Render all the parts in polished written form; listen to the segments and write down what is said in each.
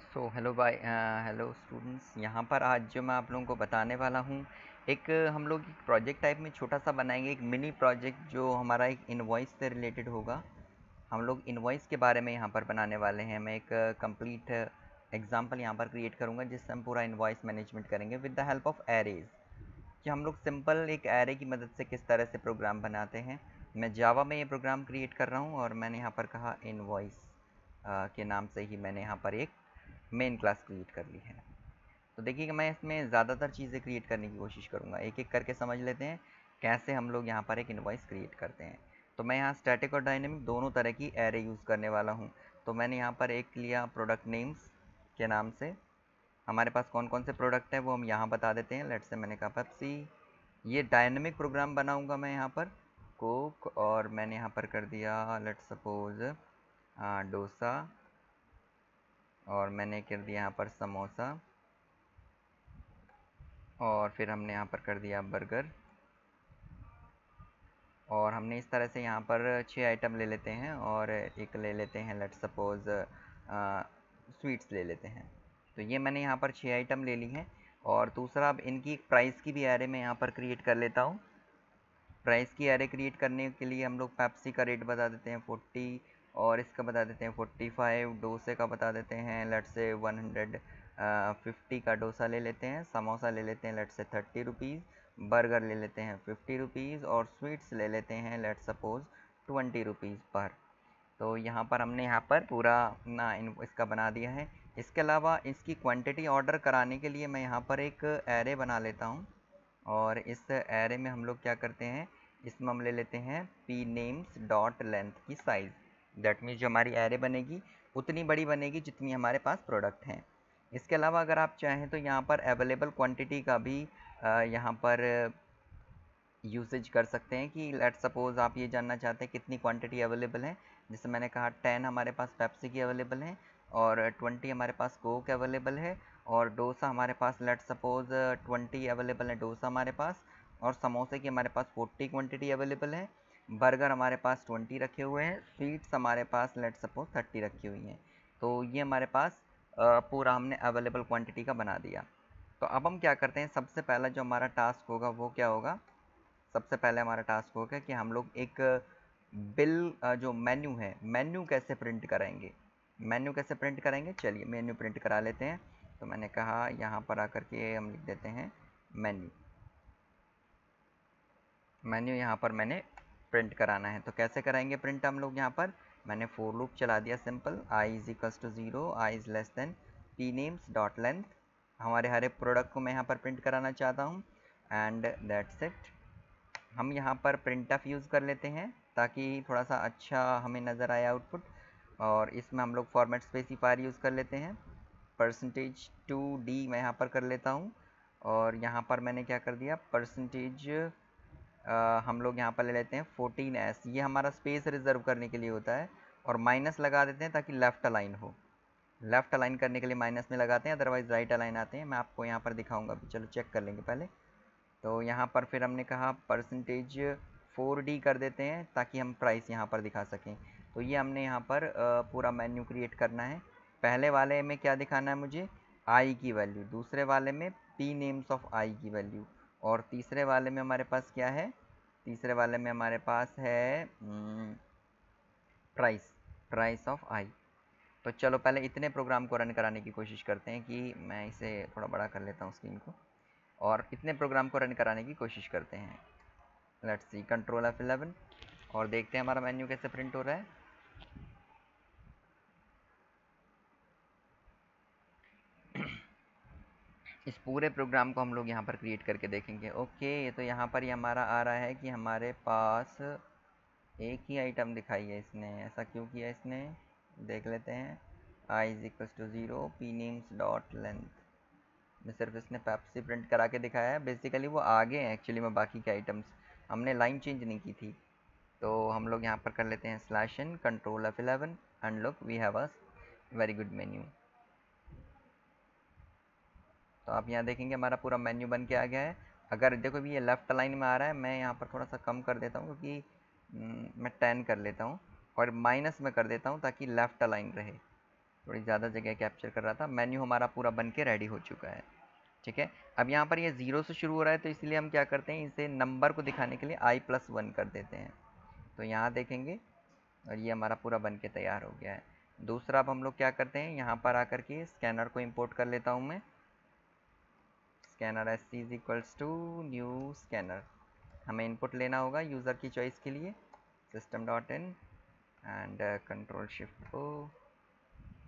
Hello bye hello students. यहाँ पर आज जो मैं आप लोगों को बताने वाला हूँ, एक हम लोग एक प्रोजेक्ट टाइप में छोटा सा बनाएंगे, एक मिनी प्रोजेक्ट जो हमारा एक इनवॉइस से रिलेटेड होगा। हम लोग इनवॉइस के बारे में यहाँ पर बनाने वाले हैं। मैं एक कंप्लीट एग्जांपल यहाँ पर क्रिएट करूँगा जिससे हम पूरा इनवॉइस मैनेजमेंट करेंगे with the help of arrays, कि हम लोग सिंपल एक एरे की मदद से किस तरह से प्रोग्राम बनाते हैं। मैं जावा में ये प्रोग्राम क्रिएट कर रहा हूँ और मैंने यहाँ पर कहा इनवॉइस के नाम से ही मैंने यहाँ पर एक मेन क्लास क्रिएट कर ली है। तो देखिएगा, मैं इसमें ज़्यादातर चीज़ें क्रिएट करने की कोशिश करूँगा। एक एक करके समझ लेते हैं कैसे हम लोग यहाँ पर एक इनवॉइस क्रिएट करते हैं। तो मैं यहाँ स्टैटिक और डायनेमिक दोनों तरह की एरे यूज़ करने वाला हूँ। तो मैंने यहाँ पर एक लिया प्रोडक्ट नेम्स के नाम से। हमारे पास कौन कौन से प्रोडक्ट हैं वो हम यहाँ बता देते हैं। लेट्स से मैंने कहा पेप्सी। ये डायनेमिक प्रोग्राम बनाऊँगा मैं यहाँ पर कोक, और मैंने यहाँ पर कर दिया लेट्स सपोज डोसा, और मैंने कर दिया यहाँ पर समोसा, और फिर हमने यहाँ पर कर दिया बर्गर, और हमने इस तरह से यहाँ पर 6 आइटम ले लेते हैं और एक ले लेते हैं लेट्स सपोज स्वीट्स ले लेते हैं। तो ये मैंने यहाँ पर 6 आइटम ले ली हैं। और दूसरा, अब इनकी प्राइस की भी एरे मैं यहाँ पर क्रिएट कर लेता हूँ। प्राइस की एरे क्रिएट करने के लिए हम लोग पेप्सी का रेट बता देते हैं 40, और इसका बता देते हैं 45, डोसे का बता देते हैं लेट्स से 150 का डोसा ले लेते हैं, समोसा ले लेते हैं लेट्स से 30 रुपीज़, बर्गर ले लेते हैं 50 रुपीज़, और स्वीट्स ले लेते हैं लेट्स सपोज 20 रुपीज़ पर। तो यहाँ पर हमने यहाँ पर पूरा ना इसका बना दिया है। इसके अलावा इसकी क्वांटिटी ऑर्डर कराने के लिए मैं यहाँ पर एक एरे बना लेता हूँ, और इस एरे में हम लोग क्या करते हैं, इसमें हम ले लेते हैं पी नेम्स डॉट लेंथ की साइज़। दैट मीन्स जो हमारी एरे बनेगी उतनी बड़ी बनेगी जितनी हमारे पास प्रोडक्ट हैं। इसके अलावा अगर आप चाहें तो यहाँ पर अवेलेबल क्वांटिटी का भी यहाँ पर यूसेज कर सकते हैं, कि लेट सपोज़ आप ये जानना चाहते हैं कितनी क्वांटिटी अवेलेबल है। जैसे मैंने कहा 10 हमारे पास पेप्सी की अवेलेबल है, और 20 हमारे पास कोक अवेलेबल है, और डोसा हमारे पास लेट सपोज़ 20 अवेलेबल है डोसा हमारे पास, और समोसे की हमारे पास 40 क्वांटिटी अवेलेबल है, बर्गर हमारे पास 20 रखे हुए हैं, स्वीट्स हमारे पास लेट सपोज़ 30 रखी हुई हैं। तो ये हमारे पास पूरा हमने अवेलेबल क्वांटिटी का बना दिया। तो अब हम क्या करते हैं, सबसे पहला जो हमारा टास्क होगा वो क्या होगा। सबसे पहले हमारा टास्क होगा कि हम लोग एक बिल जो मेन्यू है, मेन्यू कैसे प्रिंट कराएंगे। मेन्यू कैसे प्रिंट करेंगे, चलिए मेन्यू प्रिंट करा लेते हैं। तो मैंने कहा यहाँ पर आकर के हम लिख देते हैं मेन्यू। मेन्यू यहाँ पर मैंने प्रिंट कराना है। तो कैसे कराएंगे प्रिंट हम लोग, यहाँ पर मैंने फोर लूप चला दिया simple, I is equals to 0, I is less than P names dot length. हमारे हर एक प्रोडक्ट को मैं यहाँ पर प्रिंट कराना चाहता हूँ, एंड दैट्स इट। हम यहाँ पर printf यूज़ कर लेते हैं ताकि थोड़ा सा अच्छा हमें नज़र आए आउटपुट। और इसमें हम लोग फॉर्मेट स्पेसिफायर यूज़ कर लेते हैं, %2d मैं यहाँ पर कर लेता हूँ। और यहाँ पर मैंने क्या कर दिया, परसेंटेज हम लोग यहाँ पर ले लेते हैं 14s, ये हमारा स्पेस रिजर्व करने के लिए होता है, और माइनस लगा देते हैं ताकि लेफ़्ट अलाइन हो। लेफ़्ट अलाइन करने के लिए माइनस में लगाते हैं, अदरवाइज़ राइट अलाइन आते हैं। मैं आपको यहाँ पर दिखाऊंगा, चलो चेक कर लेंगे पहले। तो यहाँ पर फिर हमने कहा %4d कर देते हैं ताकि हम प्राइस यहाँ पर दिखा सकें। तो ये हमने यहाँ पर पूरा मेन्यू क्रिएट करना है। पहले वाले में क्या दिखाना है मुझे, आई की वैल्यू, दूसरे वाले में पी नेम्स ऑफ आई की वैल्यू, और तीसरे वाले में हमारे पास क्या है, तीसरे वाले में हमारे पास है प्राइस, प्राइस ऑफ आई। तो चलो पहले इतने प्रोग्राम को रन कराने की कोशिश करते हैं, कि मैं इसे थोड़ा बड़ा कर लेता हूँ स्क्रीन को, और इतने प्रोग्राम को रन कराने की कोशिश करते हैं। लेट्स सी कंट्रोल F11, और देखते हैं हमारा मेन्यू कैसे प्रिंट हो रहा है। इस पूरे प्रोग्राम को हम लोग यहाँ पर क्रिएट करके देखेंगे। ओके, ये तो यहाँ पर ही हमारा आ रहा है कि हमारे पास एक ही आइटम दिखाई है इसने, ऐसा क्यों किया इसने, देख लेते हैं। I is equals to 0, P names dot length में सिर्फ इसने पेप्सी प्रिंट करा के दिखाया है। बेसिकली वो आगे हैं एक्चुअली में बाकी के आइटम्स, हमने लाइन चेंज नहीं की थी। तो हम लोग यहाँ पर कर लेते हैं /n control F11, and look we have a very good menu. तो आप यहाँ देखेंगे हमारा पूरा मेन्यू बन के आ गया है। अगर देखो भी ये लेफ़्ट लाइन में आ रहा है, मैं यहाँ पर थोड़ा सा कम कर देता हूँ, क्योंकि मैं 10 कर लेता हूँ, और माइनस में कर देता हूँ ताकि लेफ़्ट अलाइन रहे। थोड़ी ज़्यादा जगह कैप्चर कर रहा था। मेन्यू हमारा पूरा बन के रेडी हो चुका है। ठीक है, अब यहाँ पर ये 0 से शुरू हो रहा है, तो इसलिए हम क्या करते हैं, इसे नंबर को दिखाने के लिए i+1 कर देते हैं। तो यहाँ देखेंगे और ये हमारा पूरा बन के तैयार हो गया है। दूसरा अब हम लोग क्या करते हैं, यहाँ पर आकर के स्कैनर को इंपोर्ट कर लेता हूँ मैं। Scanner sc is equals to new scanner. हमें इनपुट लेना होगा यूज़र की चॉइस के लिए, system.in and control shift O,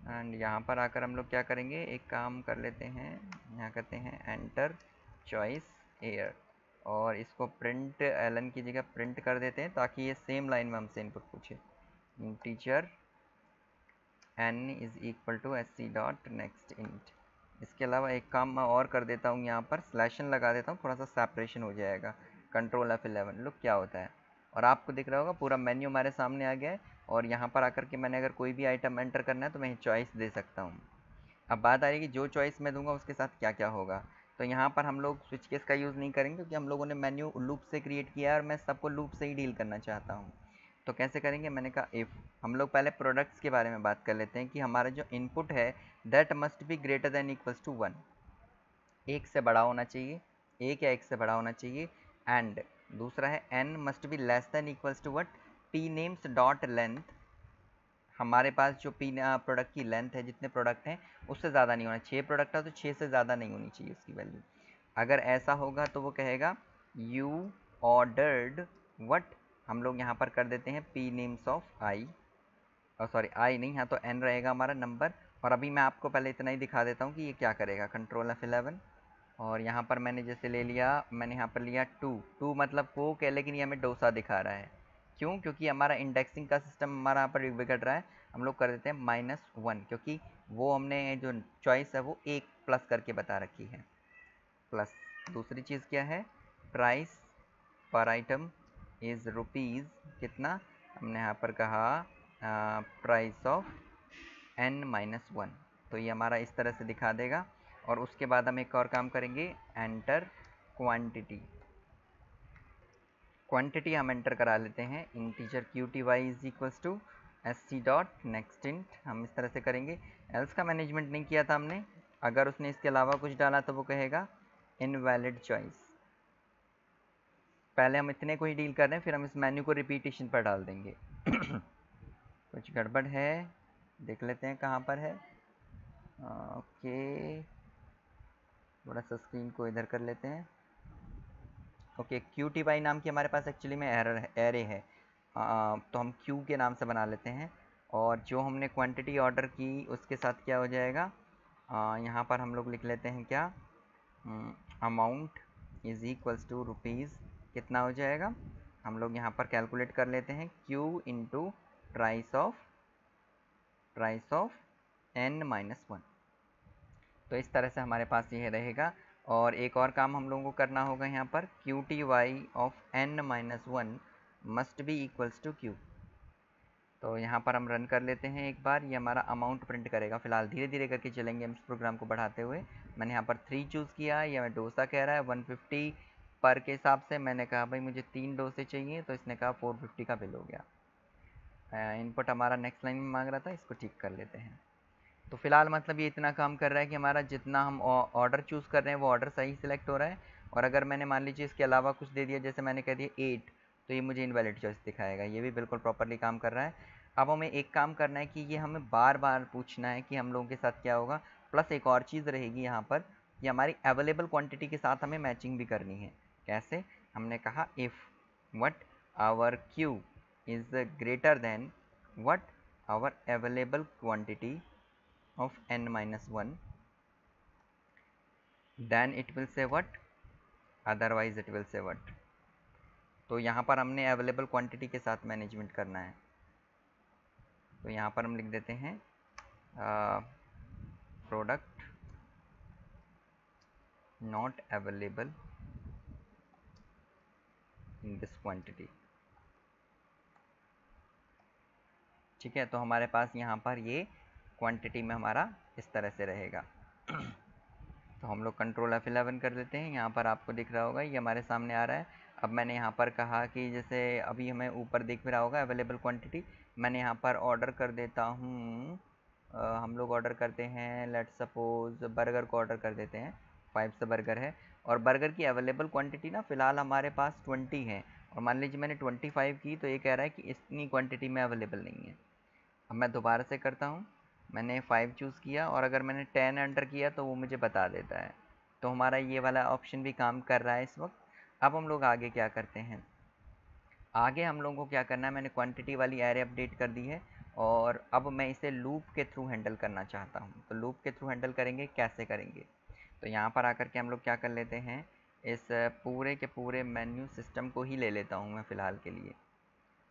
and यहाँ पर आकर हम लोग क्या करेंगे, एक काम कर लेते हैं, यहाँ करते हैं एंटर चॉइस एयर, और इसको प्रिंट एलन की जगह प्रिंट कर देते हैं, ताकि ये सेम लाइन में हमसे इनपुट पूछे। Integer n is equal to sc.next int। इसके अलावा एक काम मैं और कर देता हूँ, यहाँ पर स्लैशन लगा देता हूँ, थोड़ा सा सेपरेशन हो जाएगा। कंट्रोल F11, लुक क्या होता है। और आपको दिख रहा होगा पूरा मेन्यू हमारे सामने आ गया है, और यहाँ पर आकर के मैंने अगर कोई भी आइटम एंटर करना है तो मैं चॉइस दे सकता हूँ। अब बात आ रही है कि जो चॉइस मैं दूंगा उसके साथ क्या क्या होगा। तो यहाँ पर हम लोग स्विच केस का यूज़ नहीं करेंगे, क्योंकि हम लोगों ने मेन्यू लूप से क्रिएट किया है और मैं सबको लूप से ही डील करना चाहता हूँ। तो कैसे करेंगे, मैंने कहा इफ़, हम लोग पहले प्रोडक्ट्स के बारे में बात कर लेते हैं कि हमारा जो इनपुट है that must be greater than equals to 1, एक से बड़ा होना चाहिए, एक या एक से बड़ा होना चाहिए। एंड दूसरा है n must be less than equals to what, p names dot length, हमारे पास जो p प्रोडक्ट की लेंथ है, जितने प्रोडक्ट हैं उससे ज़्यादा नहीं होना। 6 प्रोडक्ट है तो 6 से ज़्यादा नहीं होनी चाहिए उसकी वैल्यू। अगर ऐसा होगा तो वो कहेगा यू ऑर्डर्ड व्हाट, हम लोग यहाँ पर कर देते हैं p नेम्स ऑफ i, और सॉरी i नहीं, यहाँ तो n रहेगा हमारा नंबर। और अभी मैं आपको पहले इतना ही दिखा देता हूँ कि ये क्या करेगा। कंट्रोल F11, और यहाँ पर मैंने जैसे ले लिया, मैंने यहाँ पर लिया 2 मतलब कोक है, लेकिन ये हमें डोसा दिखा रहा है। क्यों, क्योंकि हमारा इंडेक्सिंग का सिस्टम हमारा यहाँ पर बिगड़ रहा है। हम लोग कर देते हैं -1, क्योंकि वो हमने जो चॉइस है वो 1 प्लस करके बता रखी है, प्लस। दूसरी चीज़ क्या है, प्राइस पर आइटम इज़ रुपीज़ कितना, हमने यहाँ पर कहा प्राइस ऑफ n-1। तो ये हमारा इस तरह से दिखा देगा। और उसके बाद हम एक और काम करेंगे, एंटर क्वांटिटी। क्वांटिटी हम एंटर करा लेते हैं, integer qty is equals to sc.next int। हम इस तरह से करेंगे। एल्स का मैनेजमेंट नहीं किया था हमने, अगर उसने इसके अलावा कुछ डाला तो वो कहेगा इनवैलिड चॉइस। पहले हम इतने को ही डील कर रहे हैं, फिर हम इस मेन्यू को रिपीटेशन पर डाल देंगे। कुछ गड़बड़ है, देख लेते हैं कहाँ पर है। ओके, थोड़ा सा स्क्रीन को इधर कर लेते हैं। ओके, QTY नाम की हमारे पास एक्चुअली में एरे है, तो हम Q के नाम से बना लेते हैं। और जो हमने क्वांटिटी ऑर्डर की उसके साथ क्या हो जाएगा, यहाँ पर हम लोग लिख लेते हैं क्या, amount is equals to rupees, कितना हो जाएगा, हम लोग यहाँ पर कैलकुलेट कर लेते हैं Q into price of n-1। तो इस तरह से हमारे पास ये रहेगा। और एक और काम हम लोगों को करना होगा, यहाँ पर QTY of n-1 must be equals to Q। तो यहाँ पर हम रन कर लेते हैं एक बार, ये हमारा अमाउंट प्रिंट करेगा। फिलहाल धीरे धीरे करके चलेंगे हम इस प्रोग्राम को बढ़ाते हुए। मैंने यहाँ पर 3 चूज़ किया, ये मैं डोसा कह रहा है 150 पर के हिसाब से। मैंने कहा भाई मुझे 3 डोसे चाहिए, तो इसने कहा 450 का बिल हो गया। इनपुट हमारा नेक्स्ट लाइन में मांग रहा था, इसको ठीक कर लेते हैं। तो फिलहाल मतलब ये इतना काम कर रहा है कि हमारा जितना हम ऑर्डर चूज़ कर रहे हैं वो ऑर्डर सही सिलेक्ट हो रहा है। और अगर मैंने मान लीजिए इसके अलावा कुछ दे दिया, जैसे मैंने कह दिया 8, तो ये मुझे इनवैलिड चॉइस दिखाएगा। ये भी बिल्कुल प्रॉपरली काम कर रहा है। अब हमें एक काम करना है कि ये हमें बार बार पूछना है कि हम लोगों के साथ क्या होगा। प्लस एक और चीज़ रहेगी यहाँ पर, कि हमारी अवेलेबल क्वान्टिटी के साथ हमें मैचिंग भी करनी है। कैसे, हमने कहा if what our Q is greater than what our available quantity of n-1, then it will say what, otherwise it will say what। तो यहाँ पर हमने अवेलेबल क्वांटिटी के साथ मैनेजमेंट करना है। तो यहाँ पर हम लिख देते हैं product not available in this quantity. ठीक है, तो हमारे पास यहाँ पर ये क्वांटिटी में हमारा इस तरह से रहेगा। तो हम लोग कंट्रोल F11 कर देते हैं। यहाँ पर आपको दिख रहा होगा, ये हमारे सामने आ रहा है। अब मैंने यहाँ पर कहा कि जैसे अभी हमें ऊपर दिख रहा होगा अवेलेबल क्वांटिटी, मैंने यहाँ पर ऑर्डर कर देता हूँ हम लोग ऑर्डर करते हैं, लेट्स सपोज बर्गर को ऑर्डर कर देते हैं, 5 से बर्गर है और बर्गर की अवेलेबल क्वांटिटी ना फ़िलहाल हमारे पास 20 है और मान लीजिए मैंने 25 की तो ये कह रहा है कि इतनी क्वांटिटी में अवेलेबल नहीं है। अब मैं दोबारा से करता हूँ, मैंने 5 चूज़ किया और अगर मैंने 10 एंटर किया तो वो मुझे बता देता है। तो हमारा ये वाला ऑप्शन भी काम कर रहा है इस वक्त। अब हम लोग आगे क्या करते हैं, आगे हम लोगों को क्या करना है, मैंने क्वांटिटी वाली एरे अपडेट कर दी है और अब मैं इसे लूप के थ्रू हैंडल करना चाहता हूँ। तो लूप के थ्रू हैंडल करेंगे, कैसे करेंगे, तो यहाँ पर आकर के हम लोग क्या कर लेते हैं, इस पूरे के पूरे मेन्यू सिस्टम को ही ले लेता हूँ मैं फ़िलहाल के लिए,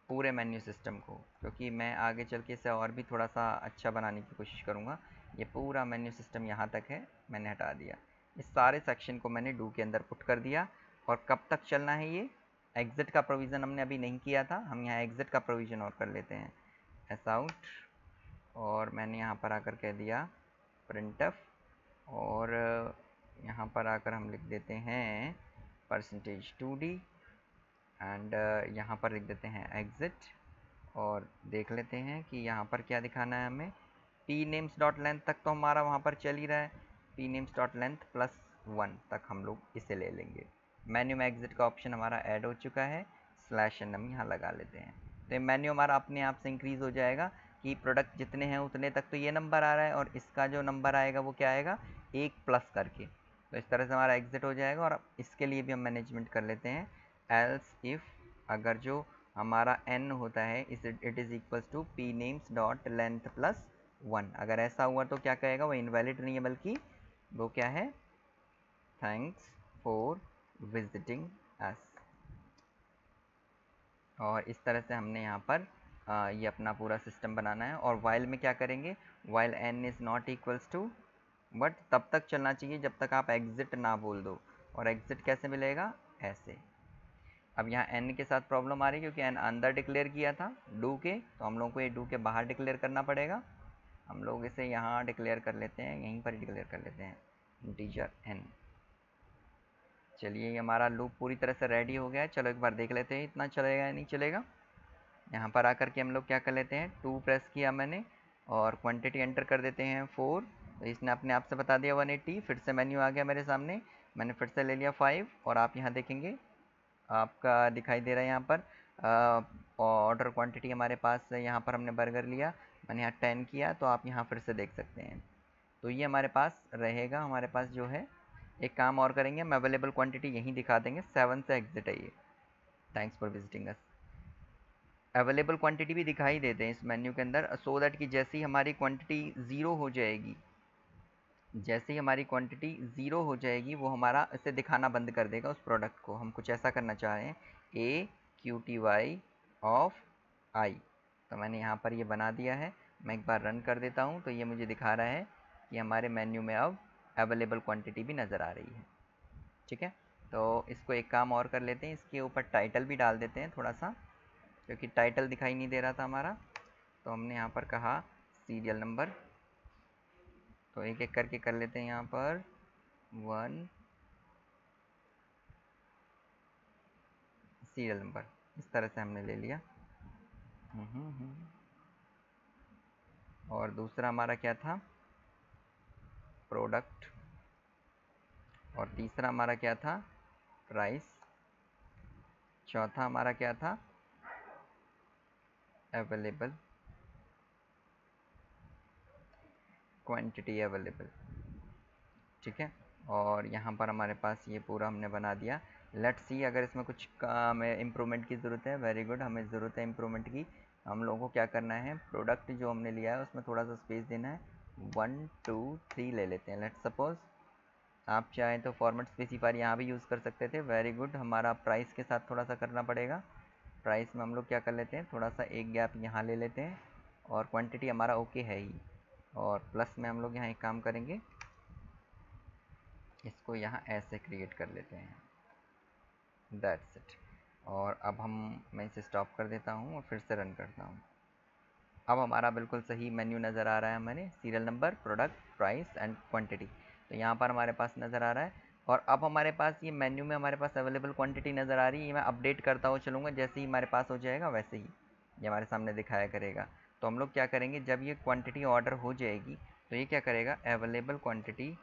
पूरे मेन्यू सिस्टम को, क्योंकि मैं आगे चल के इसे और भी थोड़ा सा अच्छा बनाने की कोशिश करूँगा। ये पूरा मेन्यू सिस्टम यहाँ तक है, मैंने हटा दिया। इस सारे सेक्शन को मैंने डू के अंदर पुट कर दिया। और कब तक चलना है ये, एग्ज़िट का प्रोविज़न हमने अभी नहीं किया था, हम यहाँ एग्ज़िट का प्रोविज़न और कर लेते हैं, एस आउट, और मैंने यहाँ पर आकर कह दिया प्रिंटफ, और यहाँ पर आकर हम लिख देते हैं %2d एंड यहाँ पर लिख देते हैं एग्ज़िट और देख लेते हैं कि यहाँ पर क्या दिखाना है हमें। पी नेम्स डॉट लेंथ तक तो हमारा वहाँ पर चल ही रहा है, पी नेम्स डॉट लेंथ +1 तक हम लोग इसे ले लेंगे। मेन्यू में एग्ज़िट का ऑप्शन हमारा ऐड हो चुका है, /nm यहाँ लगा लेते हैं। तो ये मेन्यू हमारा अपने आप से इंक्रीज़ हो जाएगा कि प्रोडक्ट जितने हैं उतने तक तो ये नंबर आ रहा है और इसका जो नंबर आएगा वो क्या आएगा, 1 प्लस करके। तो इस तरह से हमारा एग्ज़िट हो जाएगा। और अब इसके लिए भी हम मैनेजमेंट कर लेते हैं, एल्स इफ़, अगर जो हमारा n होता है it is equals to P names dot length +1, अगर ऐसा हुआ तो क्या कहेगा, वो इनवैलिड नहीं है बल्कि वो क्या है, थैंक्स फॉर विजिटिंग अस। और इस तरह से हमने यहाँ पर ये अपना पूरा सिस्टम बनाना है। और वाइल में क्या करेंगे, while n is not equals to, but तब तक चलना चाहिए जब तक आप एग्ज़िट ना बोल दो। और एग्ज़िट कैसे मिलेगा, ऐसे। अब यहाँ n के साथ प्रॉब्लम आ रही है क्योंकि n अंदर डिक्लेयर किया था डू के, तो हम लोगों को ये डू के बाहर डिक्लेयर करना पड़ेगा। हम लोग इसे यहाँ डिक्लेयर कर लेते हैं, यहीं पर ही डिक्लेयर कर लेते हैं, इंटीजर n। चलिए ये हमारा लूप पूरी तरह से रेडी हो गया है। चलो एक बार देख लेते हैं इतना चलेगा या नहीं चलेगा। यहाँ पर आकर के हम लोग क्या कर लेते हैं, 2 प्रेस किया मैंने और क्वांटिटी एंटर कर देते हैं 4, तो इसने अपने आप से बता दिया 180। फिर से मेन्यू आ गया मेरे सामने, मैंने फिर से ले लिया 5 और आप यहाँ देखेंगे आपका दिखाई दे रहा है यहाँ पर ऑर्डर क्वांटिटी हमारे पास है। यहाँ पर हमने बर्गर लिया, मैंने यहाँ 10 किया, तो आप यहाँ फिर से देख सकते हैं। तो ये हमारे पास रहेगा, हमारे पास जो है। एक काम और करेंगे, हम अवेलेबल क्वांटिटी यहीं दिखा देंगे, 7 से एग्जिट है ये, thanks for visiting us. Available quantity भी दिखाई देते हैं इस मेन्यू के अंदर, सो दैट कि जैसे ही हमारी क्वांटिटी ज़ीरो हो जाएगी, जैसे ही हमारी क्वांटिटी ज़ीरो हो जाएगी वो हमारा इसे दिखाना बंद कर देगा उस प्रोडक्ट को। हम कुछ ऐसा करना चाह रहे हैं, AQTY ऑफ I, तो मैंने यहाँ पर ये बना दिया है। मैं एक बार रन कर देता हूँ तो ये मुझे दिखा रहा है कि हमारे मेन्यू में अब अवेलेबल क्वांटिटी भी नज़र आ रही है। ठीक है, तो इसको एक काम और कर लेते हैं, इसके ऊपर टाइटल भी डाल देते हैं थोड़ा सा, क्योंकि टाइटल दिखाई नहीं दे रहा था हमारा। तो हमने यहाँ पर कहा सीरियल नंबर, तो एक एक करके कर लेते हैं यहाँ पर 1 सीरियल नंबर, इस तरह से हमने ले लिया। और दूसरा हमारा क्या था, प्रोडक्ट, और तीसरा हमारा क्या था, प्राइस, चौथा हमारा क्या था, अवेलेबल क्वांटिटी अवेलेबल। ठीक है, और यहाँ पर हमारे पास ये पूरा हमने बना दिया। लेट्स सी अगर इसमें कुछ हमें इम्प्रूवमेंट की ज़रूरत है, वेरी गुड, हमें ज़रूरत है इम्प्रूवमेंट की। हम लोगों को क्या करना है, प्रोडक्ट जो हमने लिया है उसमें थोड़ा सा स्पेस देना है, 1 2 3 ले लेते हैं। लेट्स सपोज आप चाहें तो फॉर्मेट स्पेसिफायर यहाँ भी यूज़ कर सकते थे, वेरी गुड। हमारा प्राइस के साथ थोड़ा सा करना पड़ेगा, प्राइस में हम लोग क्या कर लेते हैं, थोड़ा सा एक गैप यहाँ ले लेते हैं, और क्वांटिटी हमारा ओके है ही। और प्लस में हम लोग यहाँ एक काम करेंगे, इसको यहाँ ऐसे क्रिएट कर लेते हैं, दैट्स इट। और अब मैं इसे स्टॉप कर देता हूँ और फिर से रन करता हूँ। अब हमारा बिल्कुल सही मेन्यू नज़र आ रहा है, हमारे serial number, product, price and quantity, तो यहाँ पर हमारे पास नज़र आ रहा है। और अब हमारे पास ये मेन्यू में हमारे पास अवेलेबल क्वांटिटी नज़र आ रही है, ये मैं अपडेट करता हुआ चलूँगा, जैसे ही हमारे पास हो जाएगा वैसे ही ये हमारे सामने दिखाया करेगा। तो हम लोग क्या करेंगे, जब ये क्वांटिटी ऑर्डर हो जाएगी तो ये क्या करेगा, अवेलेबल क्वांटिटी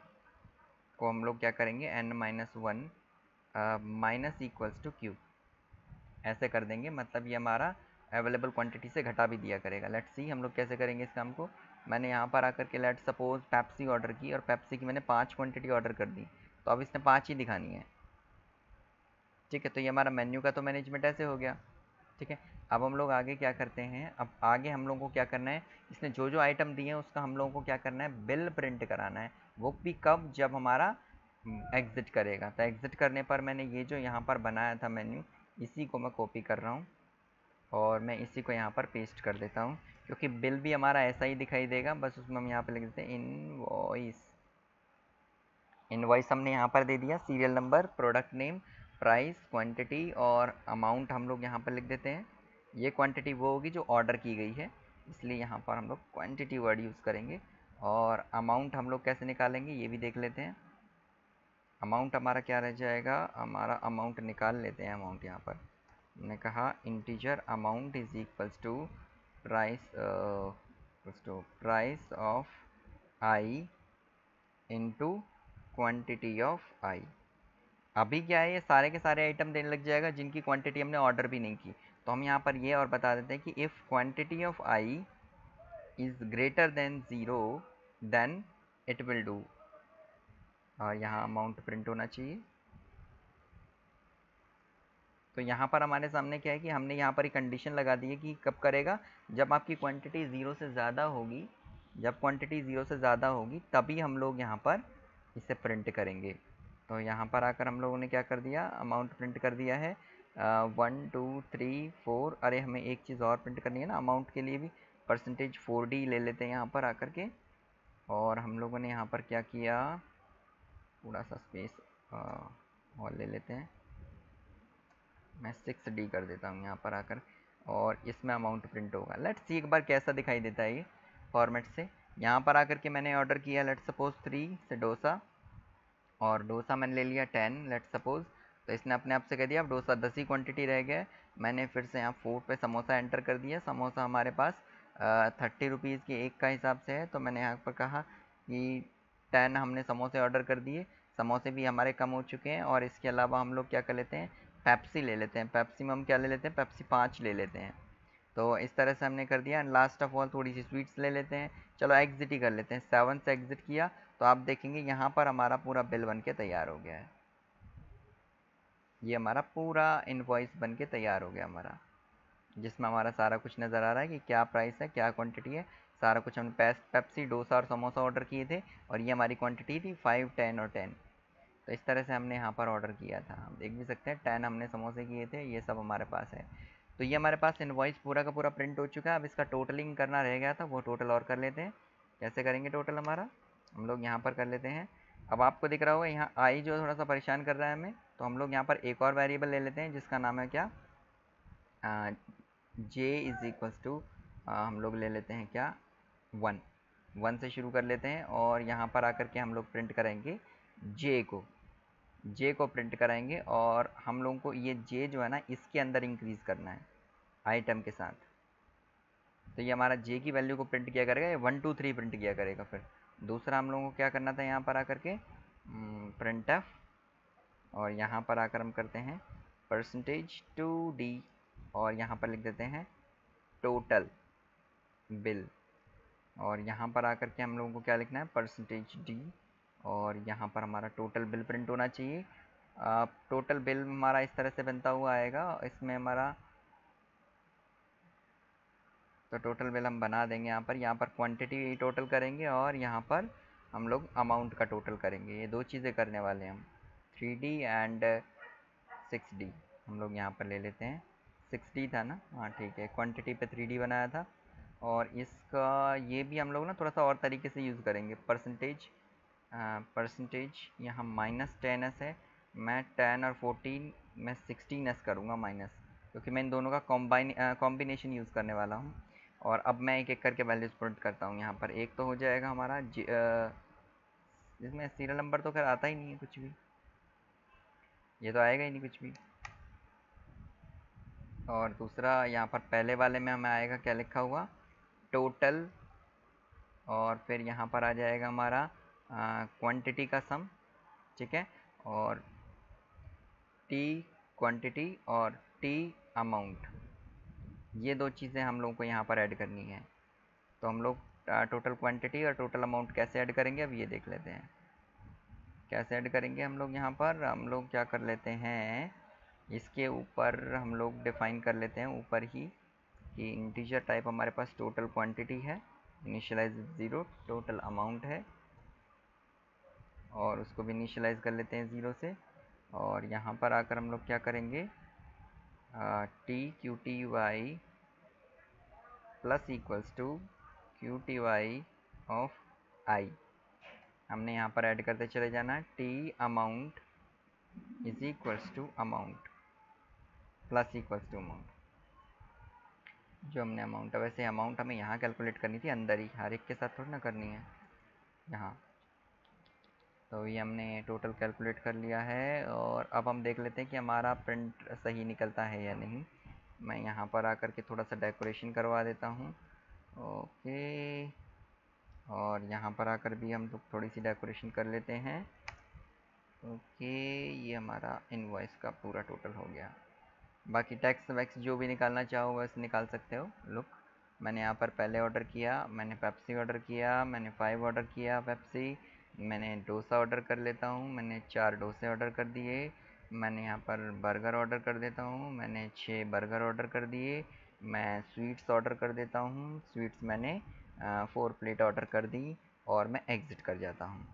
को हम लोग क्या करेंगे n-1 minus equals to Q, ऐसे कर देंगे। मतलब ये हमारा अवेलेबल क्वांटिटी से घटा भी दिया करेगा। लेट्स सी हम लोग कैसे करेंगे इस काम को। मैंने यहाँ पर आकर के लेट्स सपोज पेप्सी ऑर्डर की, और पेप्सी की मैंने 5 क्वांटिटी ऑर्डर कर दी, तो अब इसने 5 ही दिखानी है। ठीक है, तो ये हमारा मेन्यू का तो मैनेजमेंट ऐसे हो गया। ठीक है, अब हम लोग आगे क्या करते हैं, अब आगे हम लोगों को क्या करना है, इसने जो जो आइटम दिए हैं उसका हम लोगों को क्या करना है, बिल प्रिंट कराना है। वो भी कब, जब हमारा एग्जिट करेगा। तो एग्जिट करने पर मैंने ये जो यहाँ पर बनाया था मेन्यू, इसी को मैं कॉपी कर रहा हूँ और मैं इसी को यहाँ पर पेस्ट कर देता हूँ, क्योंकि बिल भी हमारा ऐसा ही दिखाई देगा। बस उसमें हम यहाँ पर लिख देते हैं इनवॉइस। इनवॉइस हमने यहाँ पर दे दिया, serial number, product name, price, quantity और अमाउंट हम लोग यहाँ पर लिख देते हैं। ये क्वांटिटी वो होगी जो ऑर्डर की गई है, इसलिए यहाँ पर हम लोग क्वांटिटी वर्ड यूज़ करेंगे। और अमाउंट हम लोग कैसे निकालेंगे ये भी देख लेते हैं। अमाउंट हमारा क्या रह जाएगा, हमारा अमाउंट निकाल लेते हैं। अमाउंट यहाँ पर मैंने कहा integer amount is equals to price of I into quantity of I. अभी क्या है, ये सारे के सारे आइटम देने लग जाएगा जिनकी क्वांटिटी हमने ऑर्डर भी नहीं की। तो हम यहाँ पर ये और बता देते हैं कि if quantity of I is greater than zero then it will do. और यहाँ अमाउंट प्रिंट होना चाहिए। तो यहाँ पर हमारे सामने क्या है कि हमने यहाँ पर एक कंडीशन लगा दी है कि कब करेगा, जब आपकी क्वांटिटी ज़ीरो से ज़्यादा होगी। जब क्वांटिटी ज़ीरो से ज़्यादा होगी तभी हम लोग यहाँ पर इसे प्रिंट करेंगे। तो यहाँ पर आकर हम लोगों ने क्या कर दिया, अमाउंट प्रिंट कर दिया है 1 2 3 4। अरे हमें एक चीज़ और प्रिंट करनी है ना अमाउंट के लिए भी, %4D ले लेते हैं यहाँ पर आकर के। और हम लोगों ने यहाँ पर क्या किया, थोड़ा सा स्पेस और ले लेते हैं। मैं 6D कर देता हूँ यहाँ पर आकर, और इसमें अमाउंट प्रिंट होगा। लेट्स सी एक बार कैसा दिखाई देता है ये फॉर्मेट से। यहाँ पर आकर के मैंने ऑर्डर किया लेट्स सपोज 3 से डोसा, और डोसा मैंने ले लिया 10 लेट्स सपोज। तो इसने अपने आप से कह दिया अब डोसा 10 ही क्वांटिटी रह गया है। मैंने फिर से यहाँ 4 पे समोसा एंटर कर दिया। समोसा हमारे पास 30 रुपीज़ की एक का हिसाब से है, तो मैंने यहाँ पर कहा कि 10 हमने समोसे ऑर्डर कर दिए। समोसे भी हमारे कम हो चुके हैं, और इसके अलावा हम लोग क्या कर लेते हैं, पेप्सी ले लेते हैं। पेप्सी में हम क्या ले लेते हैं, पेप्सी 5 ले लेते हैं। तो इस तरह से हमने कर दिया। एंड लास्ट ऑफ ऑल थोड़ी सी स्वीट्स ले लेते हैं। चलो एग्जिट ही कर लेते हैं, 7 से एग्जिट किया तो आप देखेंगे यहाँ पर हमारा पूरा बिल बन के तैयार हो गया है। ये हमारा पूरा इनवॉइस बन के तैयार हो गया हमारा, जिसमें हमारा सारा कुछ नज़र आ रहा है कि क्या प्राइस है, क्या क्वांटिटी है। सारा कुछ हमने पेप्सी, डोसा और समोसा ऑर्डर किए थे, और ये हमारी क्वांटिटी थी 5 10 और 10। तो इस तरह से हमने यहाँ पर ऑर्डर किया था। हम देख भी सकते हैं 10 हमने समोसे किए थे, ये सब हमारे पास है। तो ये हमारे पास इनवॉइस पूरा का पूरा प्रिंट हो चुका है। अब इसका टोटलिंग करना रह गया था, वो टोटल और कर लेते हैं। कैसे करेंगे टोटल हमारा, हम लोग यहाँ पर कर लेते हैं। अब आपको दिख रहा होगा यहाँ आई जो थोड़ा सा परेशान कर रहा है हमें, तो हम लोग यहाँ पर एक और वेरिएबल ले लेते हैं जिसका नाम है क्या, जे इज़ इक्वल्स टू, हम लोग ले लेते हैं क्या, 1 से शुरू कर लेते हैं। और यहाँ पर आकर के हम लोग प्रिंट करेंगे जे को प्रिंट कराएंगे, और हम लोगों को ये जे जो है ना इसके अंदर इंक्रीज़ करना है आइटम के साथ। तो ये हमारा जे की वैल्यू को प्रिंट किया करेगा, ये 1 2 3 प्रिंट किया करेगा। फिर दूसरा हम लोगों को क्या करना था, यहाँ पर आकर के प्रिंट एफ, और यहाँ पर आकर हम करते हैं %2D, और यहाँ पर लिख देते हैं टोटल बिल। और यहाँ पर आकर के हम लोगों को क्या लिखना है, %D, और यहाँ पर हमारा टोटल बिल प्रिंट होना चाहिए। टोटल बिल हमारा इस तरह से बनता हुआ आएगा। इसमें हमारा तो टोटल बिल हम बना देंगे यहाँ पर क्वांटिटी टोटल करेंगे, और यहाँ पर हम लोग अमाउंट का टोटल करेंगे। ये दो चीज़ें करने वाले हैं हम, 3D एंड 6D। हम लोग यहाँ पर ले लेते हैं 6D था ना, हाँ ठीक है, क्वांटिटी पे 3D बनाया था। और इसका ये भी हम लोग ना थोड़ा सा और तरीके से यूज़ करेंगे। परसेंटेज यहाँ -10s है, मैं 10 और 14 मैं 16s करूँगा माइनस, क्योंकि मैं इन दोनों का कॉम्बिनेशन यूज़ करने वाला हूँ। और अब मैं एक एक करके वैल्यूज़ प्रिंट करता हूँ। यहाँ पर एक तो हो जाएगा हमारा जिसमें सीरियल नंबर तो खैर आता ही नहीं है कुछ भी, ये तो आएगा ही नहीं कुछ भी। और दूसरा यहाँ पर पहले वाले में हमें आएगा क्या लिखा हुआ, टोटल, और फिर यहाँ पर आ जाएगा हमारा क्वांटिटी का सम, ठीक है, और टी क्वांटिटी और टी अमाउंट, ये दो चीज़ें हम लोग को यहाँ पर ऐड करनी है। तो हम लोग टोटल क्वांटिटी और टोटल अमाउंट कैसे ऐड करेंगे अब ये देख लेते हैं। कैसे ऐड करेंगे हम लोग, यहाँ पर हम लोग क्या कर लेते हैं, इसके ऊपर हम लोग डिफाइन कर लेते हैं ऊपर ही कि इंटीजर टाइप हमारे पास टोटल क्वांटिटी है, इनिशियलाइज 0, टोटल अमाउंट है और उसको भी इनिशियलाइज कर लेते हैं 0 से। और यहाँ पर आकर हम लोग क्या करेंगे, T Q T Y plus equals to Q T Y of I, हमने यहाँ पर ऐड करते चले जाना, T amount is equals to amount plus equals to amount, जो हमने अमाउंट है वैसे अमाउंट हमें यहाँ कैलकुलेट करनी थी, अंदर ही, हर एक के साथ थोड़ी ना करनी है यहाँ। तो ये हमने टोटल कैलकुलेट कर लिया है और अब हम देख लेते हैं कि हमारा प्रिंट सही निकलता है या नहीं। मैं यहाँ पर आकर के थोड़ा सा डेकोरेशन करवा देता हूँ, ओके, और यहाँ पर आकर भी हम लोग थोड़ी सी डेकोरेशन कर लेते हैं, ओके। ये हमारा इनवॉइस का पूरा टोटल हो गया। बाकी टैक्स वैक्स जो भी निकालना चाहो वैसे निकाल सकते हो। लुक, मैंने यहाँ पर पहले ऑर्डर किया, मैंने पेप्सी ऑर्डर किया, मैंने 5 ऑर्डर किया पेप्सी, मैंने डोसा ऑर्डर कर लेता हूँ, मैंने 4 डोसे ऑर्डर कर दिए, मैंने यहाँ पर बर्गर ऑर्डर कर देता हूँ, मैंने 6 बर्गर ऑर्डर कर दिए, मैं स्वीट्स ऑर्डर कर देता हूँ, स्वीट्स मैंने 4 प्लेट ऑर्डर कर दी और मैं एग्ज़िट कर जाता हूँ।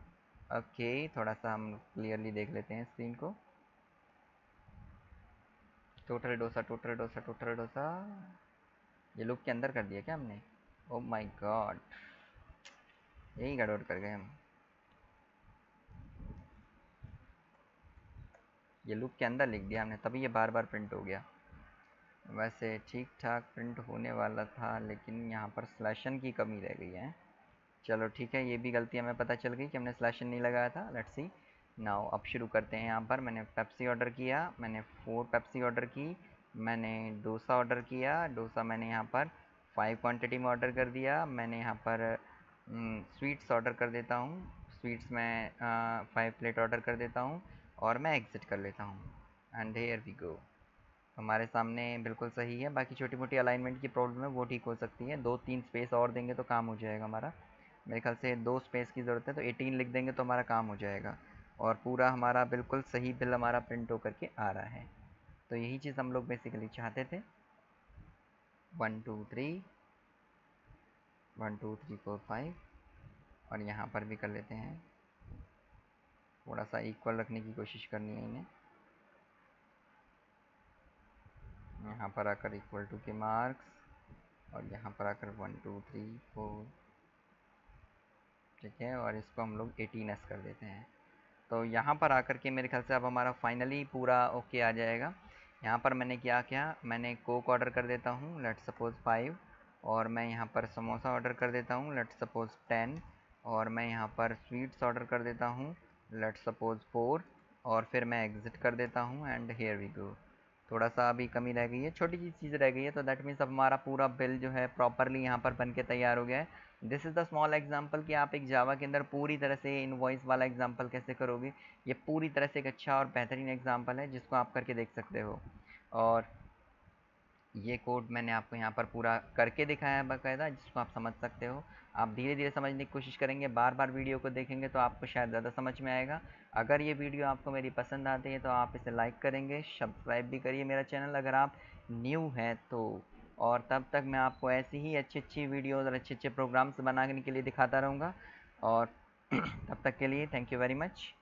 ओके, थोड़ा सा हम क्लियरली देख लेते हैं स्क्रीन को। Total dosa, total dosa, total dosa, ये लूप के अंदर कर दिया क्या हमने? ओ माय गॉड, यही गड़बड़ कर गए हम, ये लूप के अंदर लिख दिया हमने, तभी ये बार बार प्रिंट हो गया। वैसे ठीक ठाक प्रिंट होने वाला था लेकिन यहाँ पर स्लैशन की कमी रह गई है। चलो ठीक है, ये भी गलती हमें पता चल गई कि हमने स्लैशन नहीं लगाया था। लेट्स सी नाउ, अब शुरू करते हैं। यहाँ पर मैंने पेप्सी ऑर्डर किया, मैंने 4 पेप्सी ऑर्डर की, मैंने डोसा ऑर्डर किया, डोसा मैंने यहाँ पर 5 क्वांटिटी में ऑर्डर कर दिया, मैंने यहाँ पर स्वीट्स ऑर्डर कर देता हूँ, स्वीट्स में 5 प्लेट ऑर्डर कर देता हूँ और मैं एग्ज़िट कर लेता हूँ। एंड हेयर वी गो, हमारे सामने बिल्कुल सही है। बाकी छोटी मोटी अलाइनमेंट की प्रॉब्लम है वो ठीक हो सकती है, 2-3 स्पेस और देंगे तो काम हो जाएगा हमारा। मेरे ख्याल से 2 स्पेस की ज़रूरत है, तो 18 लिख देंगे तो हमारा काम हो जाएगा और पूरा हमारा बिल्कुल सही बिल हमारा प्रिंट होकर के आ रहा है। तो यही चीज़ हम लोग बेसिकली चाहते थे। 1 2 3 1 2 3 4 5, और यहाँ पर भी कर लेते हैं, थोड़ा सा इक्वल रखने की कोशिश करनी है इन्हें। यहाँ पर आकर इक्वल टू के मार्क्स और यहाँ पर आकर 1 2 3 4, ठीक है, और इसको हम लोग 18s कर देते हैं। तो यहाँ पर आकर के मेरे ख्याल से अब हमारा फाइनली पूरा ओके आ जाएगा। यहाँ पर मैंने क्या किया, मैंने कोक ऑर्डर कर देता हूँ, लेट्स सपोज़ 5, और मैं यहाँ पर समोसा ऑर्डर कर देता हूँ, लेट्स सपोज़ 10, और मैं यहाँ पर स्वीट्स ऑर्डर कर देता हूँ, लेट्स सपोज़ 4, और फिर मैं एग्ज़िट कर देता हूँ एंड हेयर वी गो। थोड़ा सा अभी कमी रह गई है, छोटी सी चीज़ रह गई है, तो दैट मीन्स अब हमारा पूरा बिल जो है प्रॉपरली यहाँ पर बन के तैयार हो गया है। This is the small example कि आप एक जावा के अंदर पूरी तरह से इनवॉइस वाला एग्जांपल कैसे करोगे। ये पूरी तरह से एक अच्छा और बेहतरीन एग्जांपल है जिसको आप करके देख सकते हो। और ये कोड मैंने आपको यहाँ पर पूरा करके दिखाया है बाकायदा, जिसको आप समझ सकते हो। आप धीरे धीरे समझने की कोशिश करेंगे, बार बार वीडियो को देखेंगे तो आपको शायद ज़्यादा समझ में आएगा। अगर ये वीडियो आपको मेरी पसंद आती है तो आप इसे लाइक करेंगे, सब्सक्राइब भी करिए मेरा चैनल अगर आप न्यू हैं तो। और तब तक मैं आपको ऐसी ही अच्छी अच्छी वीडियोज़ और अच्छे अच्छे प्रोग्राम्स बनाने के लिए दिखाता रहूँगा। और तब तक के लिए थैंक यू वेरी मच।